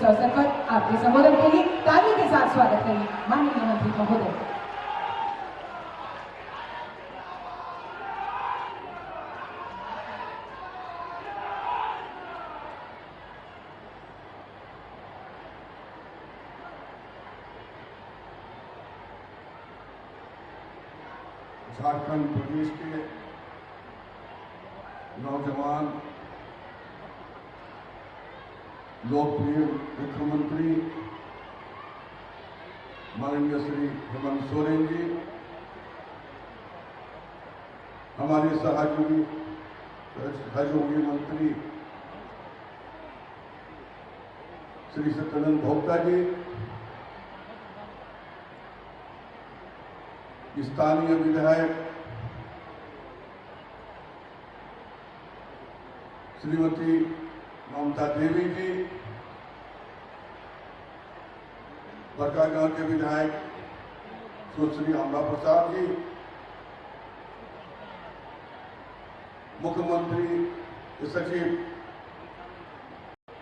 इस अवसर पर आपके संबोधन के लिए तालियों के साथ स्वागत करिए माननीय मंत्री महोदय। झारखंड प्रदेश के नौजवान लोकप्रिय मुख्यमंत्री माननीय श्री हेमंत सोरेन जी, हमारे सहयोगी मंत्री श्री सत्यानंद भोक्ता जी, स्थानीय विधायक श्रीमती ममता देवी जी, बड़कागांव के विधायक सुश्री अम्बा प्रसाद जी, मुख्यमंत्री सचिव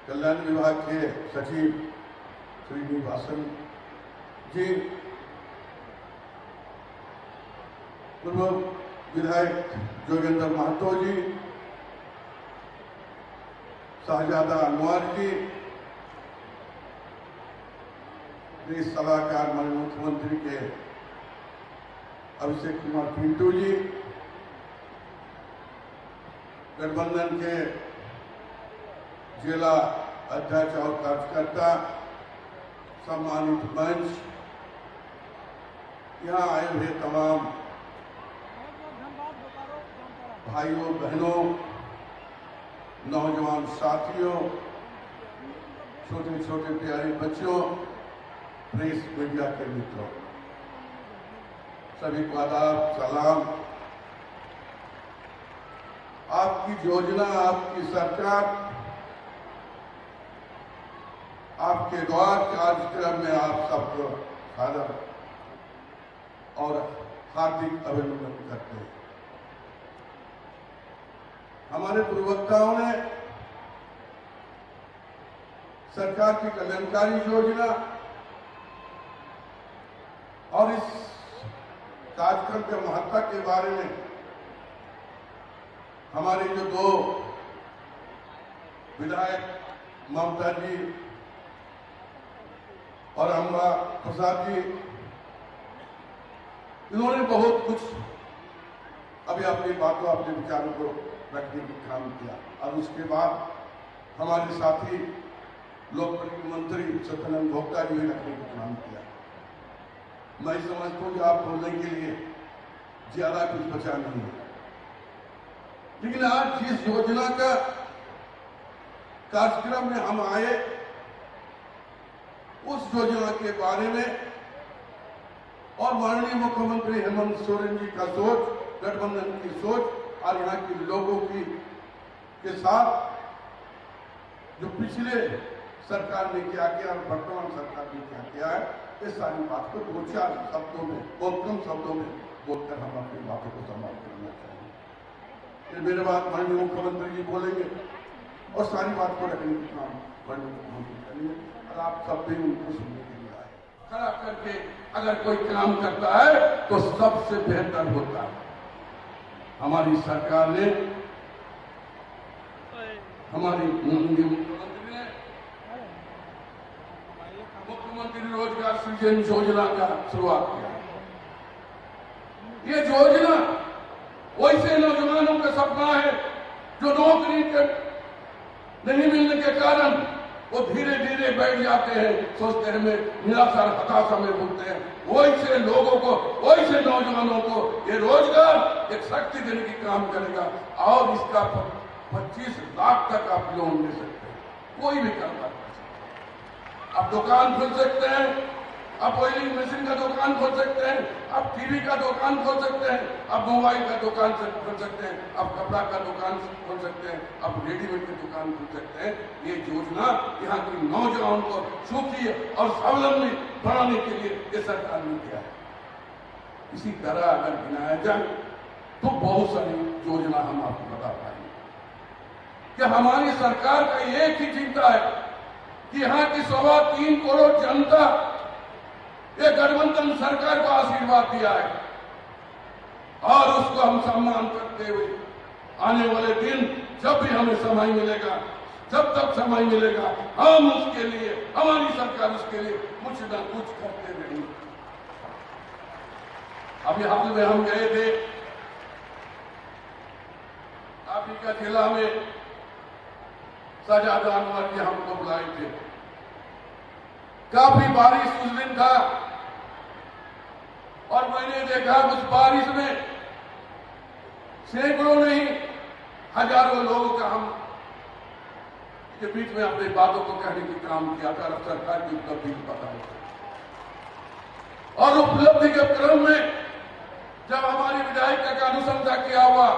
कल्याण विभाग के सचिव श्रीनिवासन जी, पूर्व विधायक जोगेंद्र महतो जी, शाहजादा अनवर जी, देश सलाहकार माननीय मुख्यमंत्री के अभिषेक कुमार पिंटू जी, गठबंधन के जिला अध्यक्ष और कार्यकर्ता, सम्मानित मंच, यहाँ आए हुए तमाम भाइयों बहनों, नौजवान साथियों, छोटे छोटे प्यारे बच्चों, प्रेस मीडिया के मित्रों, सभी को आदाब सलाम। आपकी योजना, आपकी सरकार, आपके द्वार कार्यक्रम में आप सबको सादर और हार्दिक अभिनंदन करते हैं। हमारे प्रवक्ताओं ने सरकार की कल्याणकारी योजना और इस कार्यक्रम के महत्व के बारे में हमारे जो दो विधायक ममता जी और अम्बा प्रसाद जी, इन्होंने बहुत कुछ अभी अपनी बातों, अपने विचारों को रखने का काम किया। और उसके बाद हमारे साथी लोकप्रिय मंत्री सत्यानंद भोक्ता जी ने रखने का काम किया। मैं समझता हूं कि आप बोलने के लिए ज्यादा कुछ बचा नहीं है, लेकिन आज जिस योजना का कार्यक्रम में हम आए, उस योजना के बारे में और माननीय मुख्यमंत्री हेमंत सोरेन जी का सोच, गठबंधन की सोच और यहाँ के लोगों की के साथ जो पिछले सरकार ने क्या किया और वर्तमान सरकार ने क्या किया है, इस सारी बात को दो चार शब्दों में, बहुत कम शब्दों में बोलकर हम अपनी बातों को समाप्त करना चाहिए। फिर मेरे बाद माननीय मुख्यमंत्री जी बोलेंगे और सारी बात को रखने का काम माननीय मुख्यमंत्री करेंगे और आप सब भी उनको सुनने के लिए आए। खड़ा करके अगर कोई काम करता है तो सबसे बेहतर होता है। हमारी सरकार ने, हमारी मुख्यमंत्री रोजगार सृजन योजना का शुरुआत किया। ये योजना वैसे नौजवानों का सपना है जो नौकरी नहीं मिलने के कारण वो धीरे धीरे बैठ जाते हैं, सोचते हैं मैं निराशा हताशा में भूलते हैं। वैसे लोगों को, वैसे नौजवानों को ये रोजगार एक शक्ति देने की काम करेगा और इसका 25 लाख तक आप लोन ले सकते हैं, कोई भी काम कर सकते हैं। आप दुकान खोल सकते हैं, आप ऑयलिंग मशीन का दुकान खोल सकते हैं, आप टीवी का दुकान खोल सकते हैं, आप मोबाइल का दुकान खोल सकते हैं, आप कपड़ा का दुकान खोल सकते हैं, आप रेडीमेड की दुकान खोल सकते हैं। ये योजना यहाँ की नौजवान को सुखी और स्वावलंबी बनाने के लिए ये सरकार ने किया है। इसी तरह अगर गिनाया जाए तो बहुत सारी योजना हम आपको बता पाएंगे कि हमारी सरकार का एक ही चिंता है कि यहाँ की 3.25 करोड़ जनता ये गठबंधन सरकार को आशीर्वाद दिया है और उसको हम सम्मान करते हुए आने वाले दिन जब भी हमें समय मिलेगा, जब तक समय मिलेगा, हम उसके लिए, हमारी सरकार उसके लिए कुछ न कुछ करते रहेंगे। अभी हाल में हम गए थे आप ही का जिला में, शाहजादा अनवर जी हमको बुलाए थे। काफी बारिश उस दिन था और मैंने देखा उस बारिश में सैकड़ों नहीं हजारों लोगों का हम के बीच में अपनी बातों को कहने की काम किया था। सरकार की उपलब्धि को बताया और उपलब्धि के क्रम में जब हमारी विधायिका का अनुशंसा किया हुआ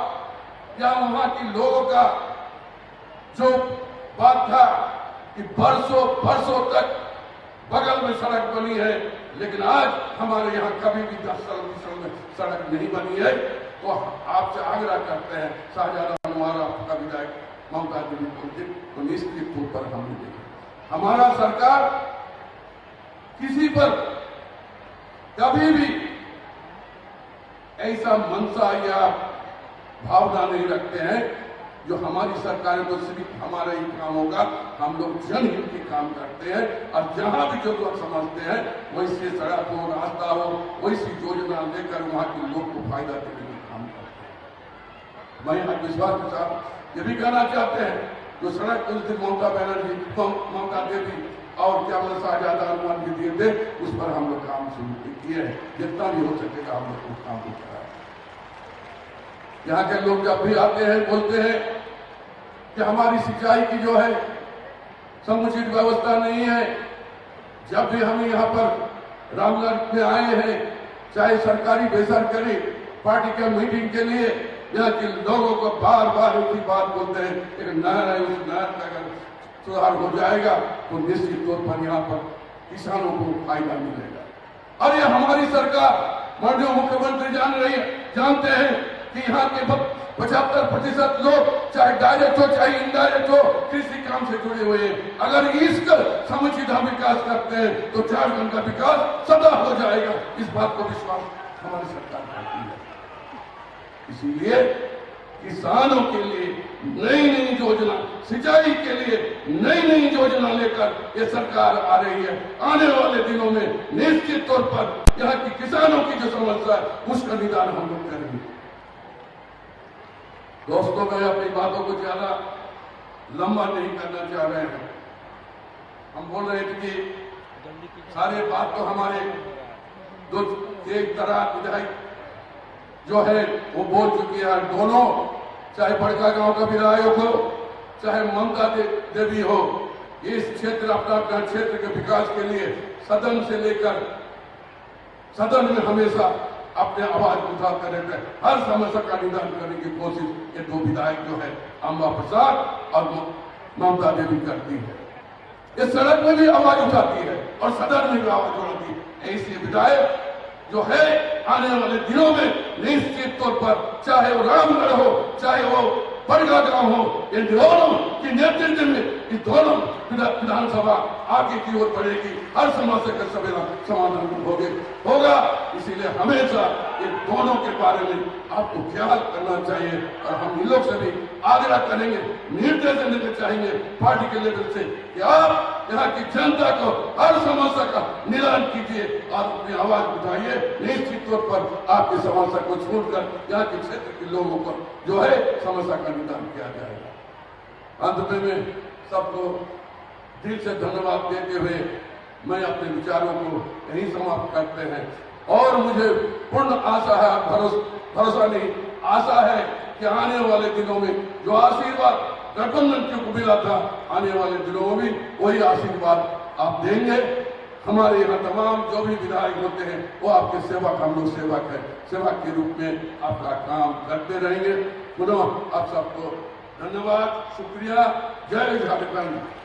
या वहां की लोगों का जो बात था कि बरसों बरसों तक बगल में सड़क बनी है, लेकिन आज हमारे यहाँ कभी भी 10 साल में सड़क नहीं बनी है, तो आपसे आग्रह करते हैं शाहजादा अनवर आपका विधायक ममता देवी को निश्चित तौर पर हमने देखा। हमारा सरकार किसी पर कभी भी ऐसा मनसा या भावना नहीं रखते हैं जो हमारी सरकार को सिर्फ हमारा ही काम होगा। हम लोग जनहित के काम करते हैं और जहां भी जो लोग समझते हैं वैसे सड़क हो, रास्ता हो, वैसी योजना लेकर वहां के लोग को फायदा देने का काम करते हैं। मैं आज विश्वास के साथ ये भी कहना चाहते हैं जो सड़क उस दिन ममता बनर्जी, ममता देवी और क्या बोले शाहजादा अनवर जी दिए थे, उस पर हम लोग काम शुरू किए हैं। जितना भी हो सकेगा हम लोग उस काम को कराएं। यहाँ के लोग जब भी आते हैं बोलते हैं कि हमारी सिंचाई की जो है समुचित व्यवस्था नहीं है। जब भी हम यहाँ पर रामगढ़ में आए हैं, चाहे सरकारी बेसरकारी पार्टी के मीटिंग के लिए, यहाँ के लोगों को बार बार उसी बात बोलते हैं कि नहर है, उस नहर का अगर सुधार हो जाएगा तो निश्चित तौर पर यहाँ पर किसानों को फायदा मिलेगा। और ये हमारी सरकार, माननीय मुख्यमंत्री जानते हैं कि यहाँ के 75% लोग चाहे डायरेक्ट हो चाहे इनडायरेक्ट हो कृषि काम से जुड़े हुए हैं। अगर इसका समुचित हम विकास करते हैं तो झारखंड का विकास सदा हो जाएगा। इस बात को विश्वास हमारी सरकार करती है। इसीलिए किसानों के लिए नई नई योजना, सिंचाई के लिए नई नई योजना लेकर ये सरकार आ रही है। आने वाले दिनों में निश्चित तौर पर यहाँ की किसानों की जो समस्या है उसका निदान हम लोग करेंगे। दोस्तों, मैं अपनी बातों को ज्यादा लंबा नहीं करना चाह रहे हैं। हम बोल रहे थे कि सारे बात तो हमारे दो एक तरह विधायक जो है वो बोल चुकी है। दोनों, चाहे बड़का गांव का विधायक हो चाहे ममता देवी हो, इस क्षेत्र अपना क्षेत्र के विकास के लिए सदन से लेकर सदन में हमेशा अपने आवाज उठाते रहते हैं। हर समस्या का निदान करने की कोशिश ये दो विधायक जो है अम्बा प्रसाद और ममता देवी करती है। ये सड़क में भी आवाज उठाती है और सदन में भी आवाज उठाती है। ऐसे विधायक जो है आने वाले दिनों में निश्चित तौर पर, चाहे वो रामगढ़ हो चाहे वो बड़का गांव हो, इन दोनों के नेतृत्व में ये दोनों विधानसभा आगे की ओर बढ़ेगी। हर समस्या का समाधान होगा। इसीलिए हमेशा इन दोनों के बारे में आपको ख्याल करना चाहिए और हम इन लोग से भी आग्रह करेंगे, निर्देश देने चाहेंगे पार्टी के लेवल से कि आप यहाँ की जनता को हर समस्या का निदान कीजिए और अपनी आवाज उठाइए। निश्चित तौर पर आपकी समस्या को छोड़कर यहाँ के क्षेत्र के लोगों को जो है समस्या का निदान किया जाएगा। अंत में सबको दिल से धन्यवाद देते हुए मैं अपने विचारों को यहीं समाप्त करते हैं और मुझे पूर्ण आशा है, भरोसा नहीं आशा है कि आने वाले दिनों में जो आशीर्वाद गठबंधन को मिला था, आने वाले दिनों में भी वही आशीर्वाद आप देंगे। हमारे यहाँ तमाम जो भी विधायक होते हैं वो आपके सेवक, हम लोग सेवक है, सेवक के रूप में आपका काम करते रहेंगे। पुनः आप सबको धन्यवाद, शुक्रिया। जय झारखंड।